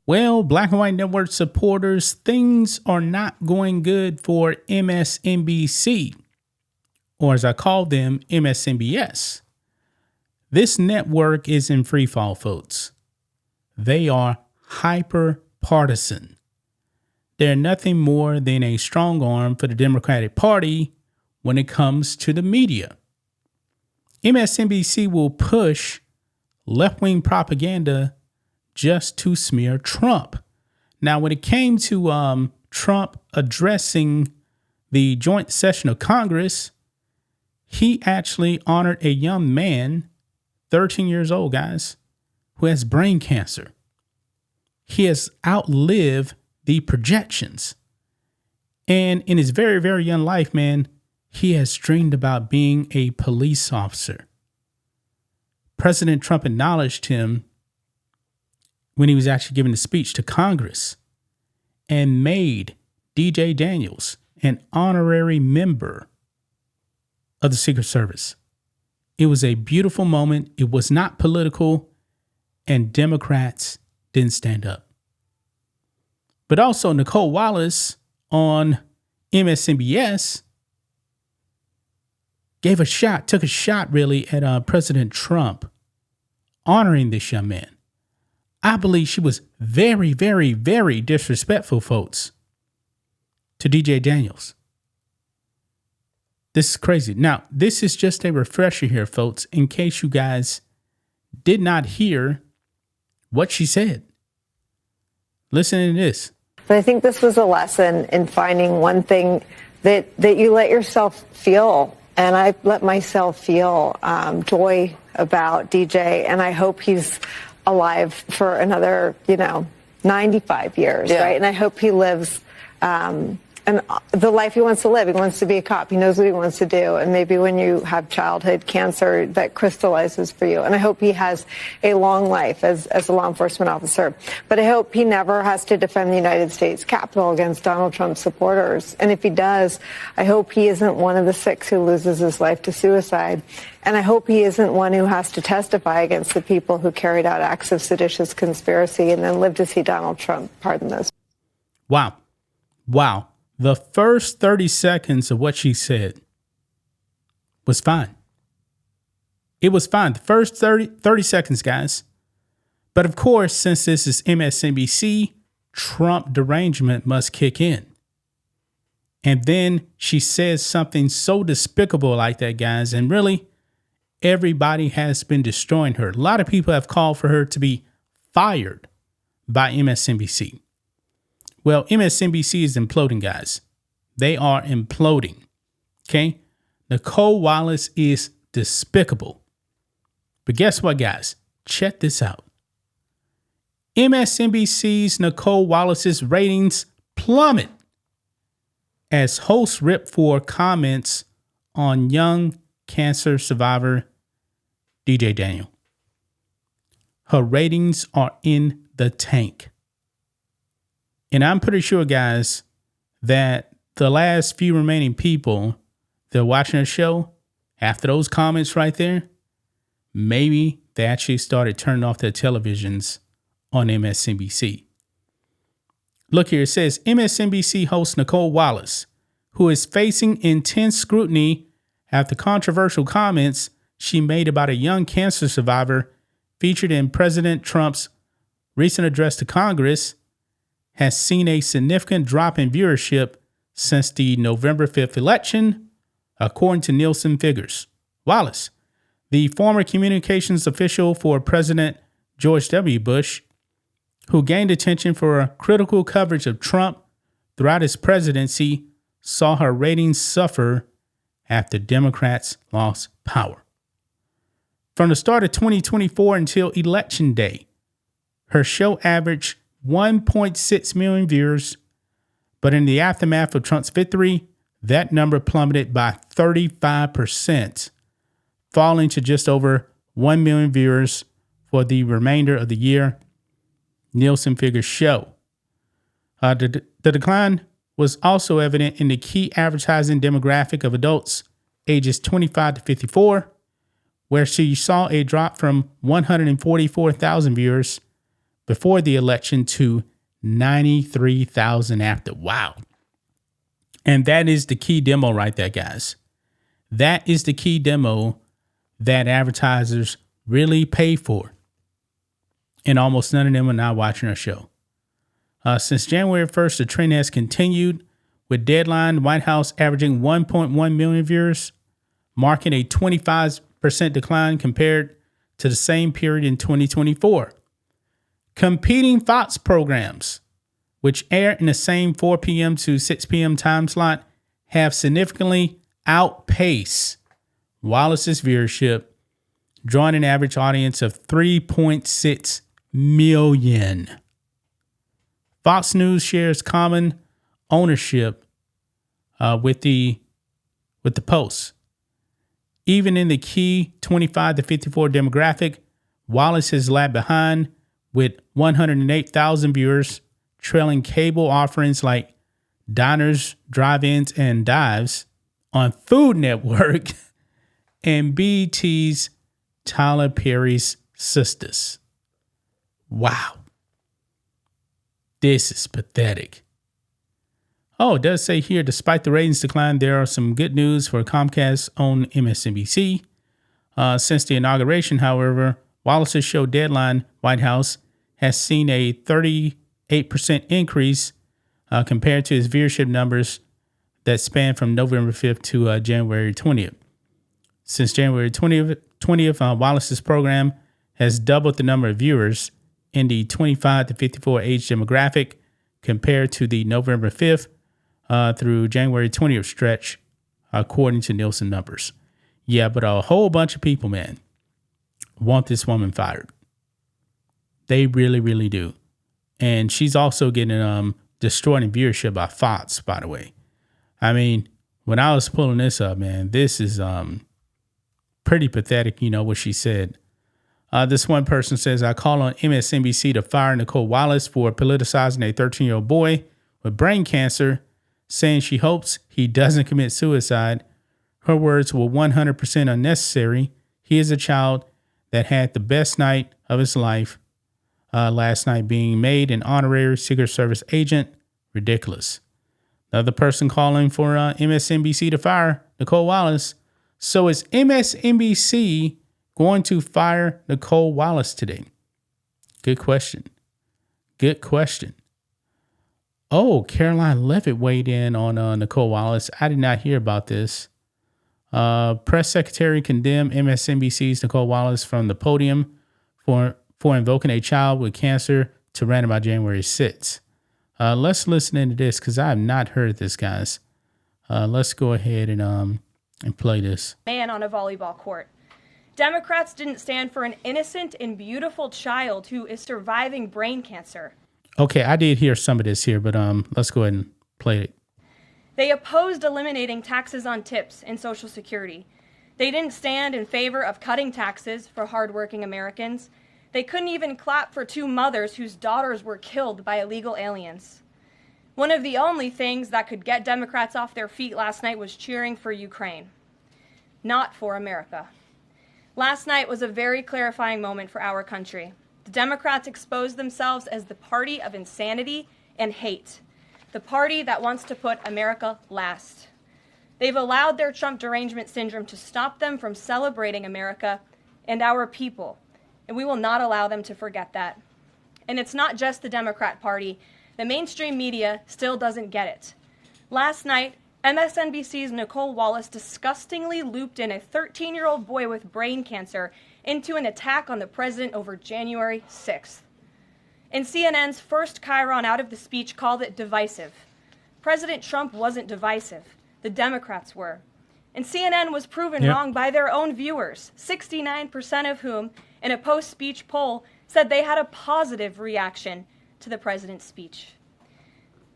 Well, Black and White Network supporters, things are not going good for MSNBC, or as I call them, MSNBS. This network is in free fall, folks. They are hyper partisan. They're nothing more than a strong arm for the Democratic Party when it comes to the media. MSNBC will push left-wing propaganda just to smear Trump. Now, when it came to Trump addressing the joint session of Congress, he actually honored a young man, 13 years old, guys, who has brain cancer. He has outlived the projections. And in his very, very young life, man, he has dreamed about being a police officer. President Trump acknowledged him when he was actually giving a speech to Congress and made DJ Daniels an honorary member of the Secret Service. It was a beautiful moment. It was not political, and Democrats didn't stand up. But also Nicole Wallace on MSNBC took a shot really at President Trump, honoring this young man. I believe she was very, very, very disrespectful, folks, to DJ Daniels. This is crazy. Now, this is just a refresher here, folks, in case you guys did not hear what she said. Listen to this. But I think this was a lesson in finding one thing that you let yourself feel. And I let myself feel joy about DJ. And I hope he's alive for another, 95 years, right? And I hope he lives and the life he wants to live. He wants to be a cop. He knows what he wants to do. And maybe when you have childhood cancer, that crystallizes for you. And I hope he has a long life as a law enforcement officer. But I hope he never has to defend the United States Capitol against Donald Trump's supporters. And if he does, I hope he isn't one of the 6 who loses his life to suicide. And I hope he isn't one who has to testify against the people who carried out acts of seditious conspiracy and then live to see Donald Trump pardon those. Wow. The first 30 seconds of what she said was fine. It was fine. The first 30 seconds, guys. But of course, since this is MSNBC, Trump derangement must kick in. And then she says something so despicable like that, guys. And really, everybody has been destroying her. A lot of people have called for her to be fired by MSNBC. Well, MSNBC is imploding, guys. They are imploding. Okay? Nicole Wallace is despicable. But guess what, guys? Check this out. MSNBC's Nicole Wallace's ratings plummet as hosts rip for comments on young cancer survivor DJ Daniel. Her ratings are in the tank. And I'm pretty sure, guys, that the last few remaining people that are watching the show, after those comments right there, maybe they actually started turning off their televisions on MSNBC. Look here, it says MSNBC host Nicole Wallace, who is facing intense scrutiny after controversial comments she made about a young cancer survivor featured in President Trump's recent address to Congress, has seen a significant drop in viewership since the November 5th election, according to Nielsen figures. Wallace, the former communications official for President George W. Bush, who gained attention for critical coverage of Trump throughout his presidency, saw her ratings suffer after Democrats lost power. From the start of 2024 until Election Day, her show averaged 1.6 million viewers, but in the aftermath of Trump's victory, that number plummeted by 35%, falling to just over 1 million viewers for the remainder of the year, Nielsen figures show. The decline was also evident in the key advertising demographic of adults ages 25 to 54, where she saw a drop from 144,000 viewers before the election to 93,000 after. Wow. And that is the key demo right there, guys. That is the key demo that advertisers really pay for. And almost none of them are now watching our show. Since January 1st, the trend has continued, with Deadline White House averaging 1.1 million viewers, marking a 25% decline compared to the same period in 2024. Competing Fox programs, which air in the same 4 p.m. to 6 p.m. time slot, have significantly outpaced Wallace's viewership, drawing an average audience of 3.6 million. Fox News shares common ownership with the Post. Even in the key 25 to 54 demographic, Wallace has lagged behind with 108,000 viewers, trailing cable offerings like Diners, Drive-Ins, and Dives on Food Network and BET's Tyler Perry's Sisters. Wow. This is pathetic. Oh, it does say here, despite the ratings decline, there are some good news for Comcast's own MSNBC. Since the inauguration, however, Wallace's show Deadline White House has seen a 38% increase compared to its viewership numbers that span from November 5th to January 20th. Since January 20th, Wallace's program has doubled the number of viewers in the 25 to 54 age demographic compared to the November 5th through January 20th stretch, according to Nielsen numbers. Yeah, but a whole bunch of people, man, want this woman fired. They really, really do. And she's also getting destroyed in viewership by Fox, by the way. I mean, when I was pulling this up, man, this is pretty pathetic, what she said. This one person says, I call on MSNBC to fire Nicole Wallace for politicizing a 13-year-old boy with brain cancer, saying she hopes he doesn't commit suicide. Her words were 100% unnecessary. He is a child that had the best night of his life last night, being made an honorary Secret Service agent. Ridiculous. The other person calling for MSNBC to fire Nicole Wallace. So is MSNBC going to fire Nicole Wallace today? Good question. Good question. Oh, Caroline Levitt weighed in on Nicole Wallace. I did not hear about this. Press secretary condemned MSNBC's Nicole Wallace from the podium for invoking a child with cancer to random by January 6th. Let's listen into this because I have not heard this, guys. Let's go ahead and play this. Man on a volleyball court. Democrats didn't stand for an innocent and beautiful child who is surviving brain cancer. Okay, I did hear some of this here, but let's go ahead and play it. They opposed eliminating taxes on tips and Social Security. They didn't stand in favor of cutting taxes for hardworking Americans. They couldn't even clap for two mothers whose daughters were killed by illegal aliens. One of the only things that could get Democrats off their feet last night was cheering for Ukraine, not for America. Last night was a very clarifying moment for our country. The Democrats exposed themselves as the party of insanity and hate, the party that wants to put America last. They've allowed their Trump derangement syndrome to stop them from celebrating America and our people, and we will not allow them to forget that. And it's not just the Democrat Party. The mainstream media still doesn't get it. Last night, MSNBC's Nicole Wallace disgustingly looped in a 13-year-old boy with brain cancer into an attack on the president over January 6th. And CNN's first chyron out of the speech called it divisive. President Trump wasn't divisive. The Democrats were. And CNN was proven wrong by their own viewers, 69% of whom, in a post-speech poll, said they had a positive reaction to the president's speech.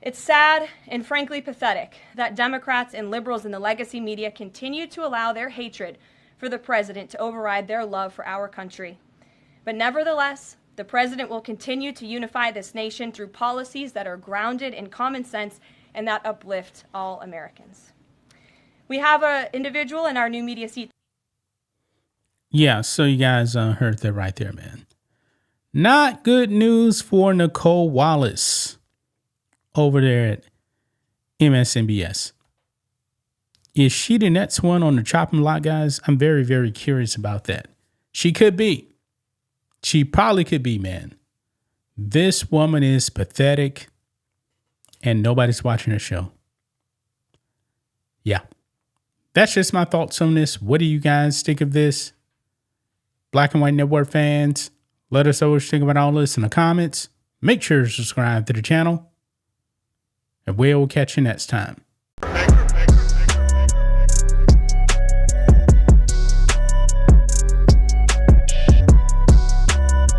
It's sad and frankly pathetic that Democrats and liberals in the legacy media continue to allow their hatred for the president to override their love for our country. But nevertheless, the president will continue to unify this nation through policies that are grounded in common sense and that uplift all Americans. We have an individual in our new media seat. Yeah, so you guys heard that right there, man. Not good news for Nicole Wallace over there at MSNBC. Is she the next one on the chopping block, guys? I'm very, very curious about that. She could be. She probably could be, man. This woman is pathetic and nobody's watching her show. Yeah. That's just my thoughts on this. What do you guys think of this? Black and White Network fans, let us know what you think about all this in the comments. Make sure to subscribe to the channel. And we'll catch you next time.